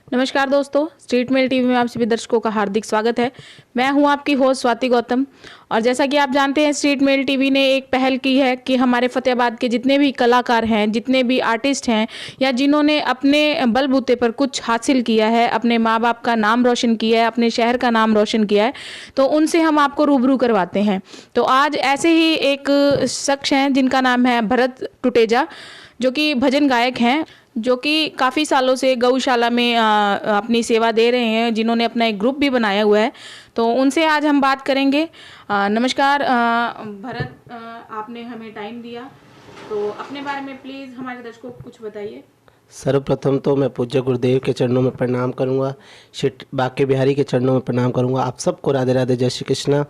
नमस्कार दोस्तों, street mail TV में आप सभी दर्शकों का हार्दिक स्वागत है। मैं हूं आपकी होस्ट स्वाति गौतम। और जैसा कि आप जानते हैं, स्ट्रीट मेल टीवी ने एक पहल की है कि हमारे फतेहाबाद के जितने भी कलाकार हैं, जितने भी आर्टिस्ट हैं, या जिन्होंने अपने बलबूते पर कुछ हासिल किया है, अपने माँ बाप का नाम रोशन किया है, अपने शहर का नाम रोशन किया है, तो उनसे हम आपको रूबरू करवाते हैं। तो आज ऐसे ही एक शख्स हैं जिनका नाम है भरत टुटेजा, जो कि भजन गायक हैं, जो कि काफ़ी सालों से गौशाला में अपनी सेवा दे रहे हैं, जिन्होंने अपना एक ग्रुप भी बनाया हुआ है। तो उनसे आज हम बात करेंगे। नमस्कार भरत, आपने हमें टाइम दिया, तो अपने बारे में प्लीज़ हमारे दर्शकों को कुछ बताइए। सर्वप्रथम तो मैं पूज्य गुरुदेव के चरणों में प्रणाम करूंगा, श्री बांके बिहारी के चरणों में प्रणाम करूंगा। आप सबको राधे राधे, जय श्री कृष्णा।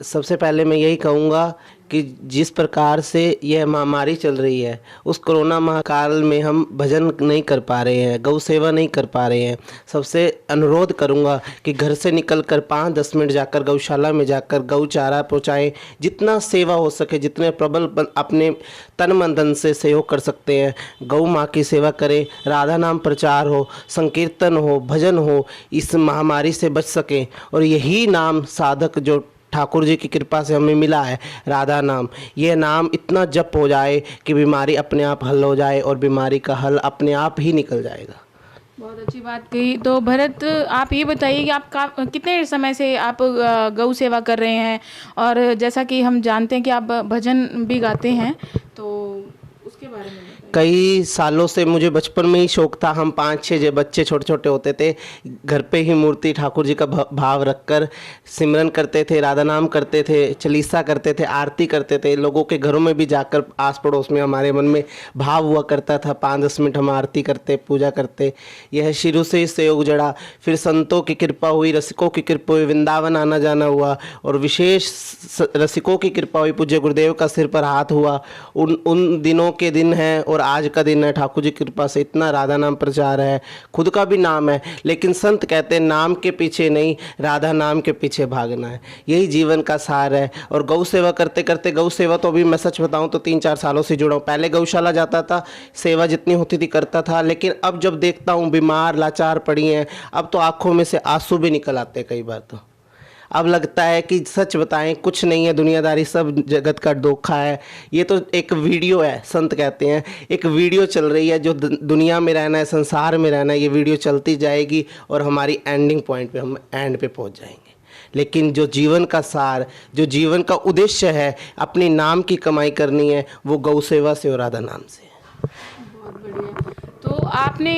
सबसे पहले मैं यही कहूँगा कि जिस प्रकार से यह महामारी चल रही है, उस कोरोना महाकाल में हम भजन नहीं कर पा रहे हैं, गौ सेवा नहीं कर पा रहे हैं। सबसे अनुरोध करूँगा कि घर से निकल कर 5-10 मिनट जाकर गौशाला में जाकर गौ चारा पहुँचाएँ। जितना सेवा हो सके, जितने प्रबल अपने तन मन धन से सहयोग कर सकते हैं, गौ माँ की सेवा करें। राधा नाम प्रचार हो, संकीर्तन हो, भजन हो, इस महामारी से बच सकें। और यही नाम साधक जो ठाकुर जी की कृपा से हमें मिला है, राधा नाम, यह नाम इतना जप हो जाए कि बीमारी अपने आप हल हो जाए और बीमारी का हल अपने आप ही निकल जाएगा। बहुत अच्छी बात कही। तो भरत, आप ये बताइए कि आप कितने समय से आप गौ सेवा कर रहे हैं, और जैसा कि हम जानते हैं कि आप भजन भी गाते हैं, तो उसके बारे में बताइए। कई सालों से मुझे बचपन में ही शौक था। हम 5-6 बच्चे छोटे छोटे होते थे, घर पे ही मूर्ति ठाकुर जी का भाव रखकर सिमरन करते थे, राधा नाम करते थे, चालीसा करते थे, आरती करते थे। लोगों के घरों में भी जाकर आस पड़ोस में हमारे मन में भाव हुआ करता था, 5-10 मिनट हम आरती करते, पूजा करते। यह शुरू से ही सहयोग जड़ा। फिर संतों की कृपा हुई, रसिकों की कृपा हुई, वृंदावन आना जाना हुआ, और विशेष रसिकों की कृपा हुई, पूज्य गुरुदेव का सिर पर हाथ हुआ। उन दिनों के दिन हैं और आज का दिन है। ठाकुर जी की कृपा से इतना राधा नाम प्रचार है, खुद का भी नाम है, लेकिन संत कहते हैं नाम के पीछे नहीं, राधा नाम के पीछे भागना है। यही जीवन का सार है। और गौ सेवा करते करते, गौ सेवा तो अभी मैं सच बताऊं तो 3-4 सालों से जुड़ा हूँ। पहले गौशाला जाता था, सेवा जितनी होती थी करता था, लेकिन अब जब देखता हूँ बीमार लाचार पड़ी हैं, अब तो आंखों में से आंसू भी निकल आते कई बार। तो अब लगता है कि सच बताएं, कुछ नहीं है दुनियादारी, सब जगत का धोखा है। ये तो एक वीडियो है, संत कहते हैं एक वीडियो चल रही है, जो दुनिया में रहना है, संसार में रहना है। ये वीडियो चलती जाएगी और हमारी एंडिंग पॉइंट पे हम एंड पे पहुंच जाएंगे। लेकिन जो जीवन का सार, जो जीवन का उद्देश्य है, अपनी नाम की कमाई करनी है, वो गौ सेवा से और राधा नाम से। बहुत बढ़िया। तो आपने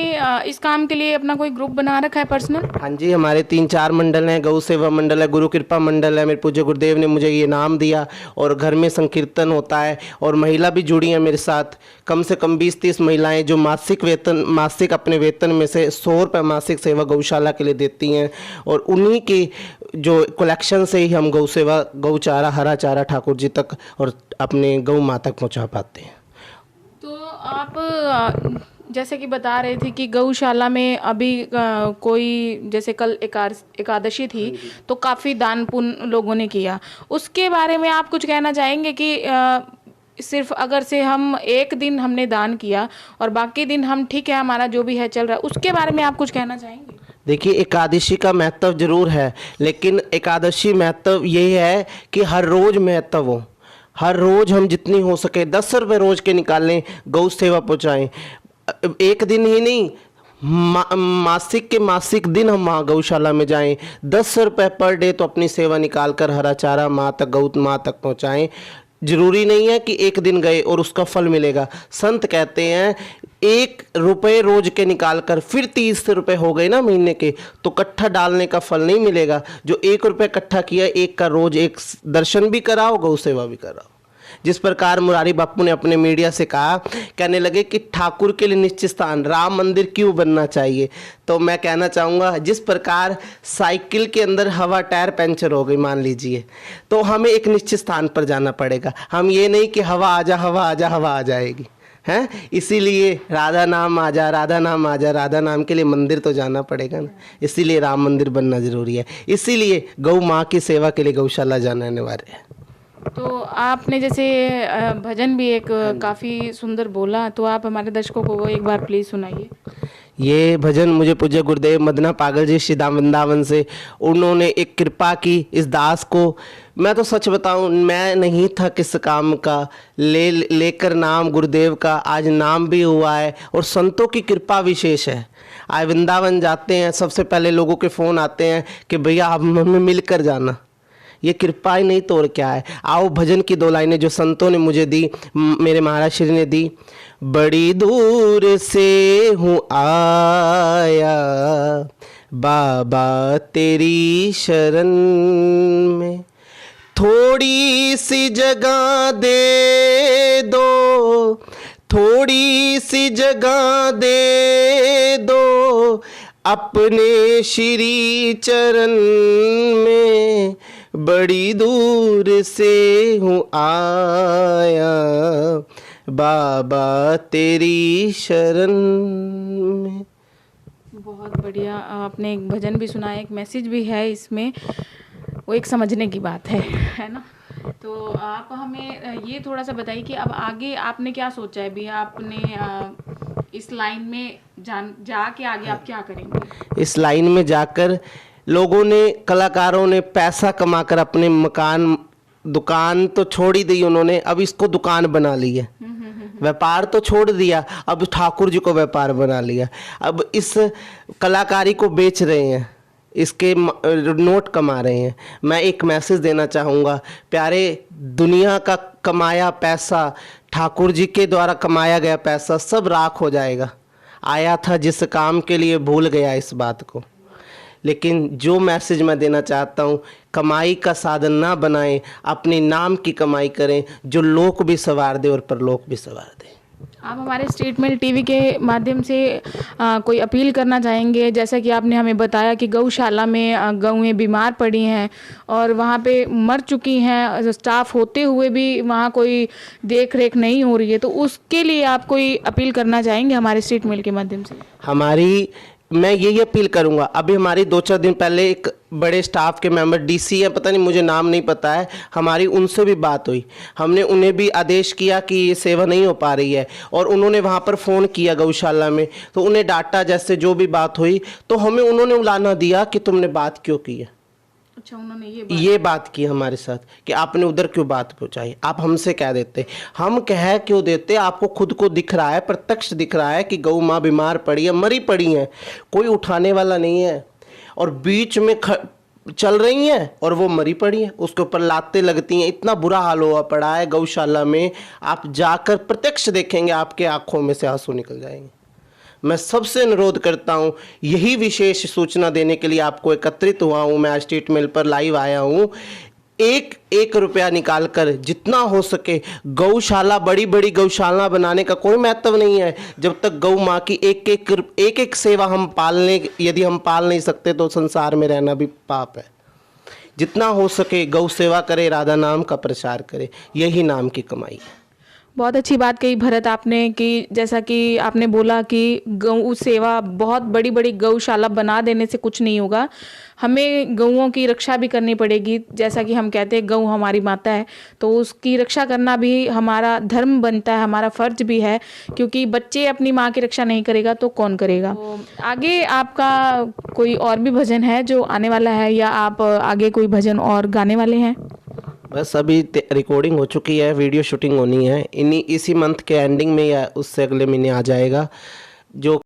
इस काम के लिए अपना कोई ग्रुप बना रखा है पर्सनल? हाँ जी, हमारे 3-4 मंडल हैं। गौ सेवा मंडल है, गुरु कृपा मंडल है। मेरे पूज्य गुरुदेव ने मुझे ये नाम दिया, और घर में संकीर्तन होता है, और महिला भी जुड़ी हैं मेरे साथ। कम से कम 20-30 महिलाएं जो मासिक अपने वेतन में से 100 रुपये मासिक सेवा गौशाला के लिए देती हैं, और उन्हीं की जो कलेक्शन से ही हम गौ सेवा, गौ चारा, हरा चारा ठाकुर जी तक और अपने गौ माँ तक पहुँचा पाते हैं। तो आप जैसे कि बता रहे थे कि गौशाला में अभी कोई, जैसे कल एकादशी थी, तो काफ़ी दान पुण्य लोगों ने किया। उसके बारे में आप कुछ कहना चाहेंगे कि सिर्फ अगर से हम एक दिन हमने दान किया और बाकी दिन हम ठीक है, हमारा जो भी है चल रहा है, उसके बारे में आप कुछ कहना चाहेंगे? देखिए, एकादशी का महत्व जरूर है, लेकिन एकादशी महत्व ये है कि हर रोज़ महत्व हो। हर रोज़ हम जितनी हो सके 10 रुपये रोज़ के निकालें, गौ सेवा पहुँचाएँ। एक दिन ही नहीं, मासिक के मासिक दिन हम वहाँ गौशाला में जाएं। 10 रुपये पर डे तो अपनी सेवा निकाल कर हरा चारा माँ तक, गौ माँ तक पहुँचाएँ। जरूरी नहीं है कि एक दिन गए और उसका फल मिलेगा। संत कहते हैं 1 रुपये रोज के निकाल कर फिर 30 रुपये हो गए ना महीने के, तो इकट्ठा डालने का फल नहीं मिलेगा। जो 1 रुपये इकट्ठा किया, एक का रोज एक दर्शन भी कराओ, गौ सेवा भी कराओ। जिस प्रकार मुरारी बापू ने अपने मीडिया से कहा, कहने लगे कि ठाकुर के लिए निश्चित स्थान राम मंदिर क्यों बनना चाहिए। तो मैं कहना चाहूँगा, जिस प्रकार साइकिल के अंदर हवा टायर पंचर हो गई मान लीजिए, तो हमें एक निश्चित स्थान पर जाना पड़ेगा। हम ये नहीं कि हवा आजा हवा आजा, हवा आ जाएगी हैं। इसीलिए राधा नाम आजा, राधा नाम आजा, राधा नाम के लिए मंदिर तो जाना पड़ेगा ना। इसीलिए राम मंदिर बनना जरूरी है। इसीलिए गौ माँ की सेवा के लिए गौशाला जाना अनिवार्य है। तो आपने जैसे भजन भी एक काफ़ी सुंदर बोला, तो आप हमारे दर्शकों को वो एक बार प्लीज़ सुनाइए। ये भजन मुझे पूज्य गुरुदेव मदना पागल जी श्री धाम वृंदावन से उन्होंने एक कृपा की इस दास को। मैं तो सच बताऊं, मैं नहीं था किस काम का, लेकर नाम गुरुदेव का आज नाम भी हुआ है। और संतों की कृपा विशेष है। आज वृंदावन जाते हैं, सबसे पहले लोगों के फ़ोन आते हैं कि भैया आप हमें मिलकर जाना। ये कृपा ही नहीं तो और क्या है। आओ भजन की 2 लाइनें जो संतों ने मुझे दी, मेरे महाराज श्री ने दी। बड़ी दूर से हूँ आया बाबा तेरी शरण में, थोड़ी सी जगह दे दो, थोड़ी सी जगह दे दो अपने श्री चरण में। बड़ी दूर से हूँ आया बाबा तेरी शरण में। बहुत बढ़िया, आपने एक भजन भी सुनाया, एक मैसेज भी है इसमें, वो एक समझने की बात है ना। तो आप हमें ये थोड़ा सा बताइए कि अब आगे आपने क्या सोचा है भी, आपने इस लाइन में जाके आगे आप क्या करेंगे? इस लाइन में जाकर लोगों ने, कलाकारों ने पैसा कमाकर अपने मकान, दुकान तो छोड़ ही दी उन्होंने, अब इसको दुकान बना ली है। व्यापार तो छोड़ दिया, अब ठाकुर जी को व्यापार बना लिया। अब इस कलाकारी को बेच रहे हैं, इसके नोट कमा रहे हैं। मैं एक मैसेज देना चाहूँगा, प्यारे, दुनिया का कमाया पैसा, ठाकुर जी के द्वारा कमाया गया पैसा सब राख हो जाएगा। आया था जिस काम के लिए भूल गया इस बात को। लेकिन जो मैसेज मैं देना चाहता हूँ, कमाई का साधन ना बनाएं, अपने नाम की कमाई करें जो लोक भी सवार दे और परलोक भी सवार दे। आप हमारे स्ट्रीट मेल टीवी के माध्यम से कोई अपील करना चाहेंगे? जैसा कि आपने हमें बताया कि गौशाला में गौएं बीमार पड़ी हैं और वहाँ पे मर चुकी हैं, स्टाफ होते हुए भी वहाँ कोई देख रेख नहीं हो रही है, तो उसके लिए आप कोई अपील करना चाहेंगे हमारे स्ट्रीट मेल के माध्यम से? मैं यही अपील करूंगा। अभी हमारी 2-4 दिन पहले एक बड़े स्टाफ के मेंबर डीसी है, पता नहीं, मुझे नाम नहीं पता है, हमारी उनसे भी बात हुई। हमने उन्हें भी आदेश किया कि ये सेवा नहीं हो पा रही है, और उन्होंने वहाँ पर फ़ोन किया गौशाला में, तो उन्हें डांटा, जैसे जो भी बात हुई तो हमें उन्होंने उलाना दिया कि तुमने बात क्यों की है। अच्छा, उन्होंने ये बात की हमारे साथ कि आपने उधर क्यों बात पहुंचाई, आप हमसे कह देते, हम कह क्यों देते। आपको खुद को दिख रहा है, प्रत्यक्ष दिख रहा है कि गौ माँ बीमार पड़ी है, मरी पड़ी है, कोई उठाने वाला नहीं है, और बीच में चल रही हैं और वो मरी पड़ी हैं, उसके ऊपर लातें लगती हैं। इतना बुरा हाल हुआ पड़ा है गौशाला में, आप जाकर प्रत्यक्ष देखेंगे, आपके आंखों में से आंसू निकल जाएंगे। मैं सबसे अनुरोध करता हूँ, यही विशेष सूचना देने के लिए आपको एकत्रित हुआ हूँ। मैं आज स्ट्रीट मेल पर लाइव आया हूँ। एक रुपया निकाल कर जितना हो सके, गौशाला, बड़ी बड़ी गौशाला बनाने का कोई महत्व नहीं है जब तक गौ माँ की एक सेवा हम यदि हम पाल नहीं सकते तो संसार में रहना भी पाप है। जितना हो सके गौ सेवा करे, राधा नाम का प्रचार करे, यही नाम की कमाई है। बहुत अच्छी बात कही भरत आपने, कि जैसा कि आपने बोला कि गौ सेवा, बहुत बड़ी बड़ी गौशाला बना देने से कुछ नहीं होगा, हमें गौओं की रक्षा भी करनी पड़ेगी। जैसा कि हम कहते हैं गौ हमारी माता है, तो उसकी रक्षा करना भी हमारा धर्म बनता है, हमारा फर्ज भी है, क्योंकि बच्चे अपनी माँ की रक्षा नहीं करेगा तो कौन करेगा। तो आगे आपका कोई और भी भजन है जो आने वाला है, या आप आगे कोई भजन और गाने वाले हैं? बस अभी रिकॉर्डिंग हो चुकी है, वीडियो शूटिंग होनी है, इसी मंथ के एंडिंग में या उससे अगले महीने आ जाएगा। जो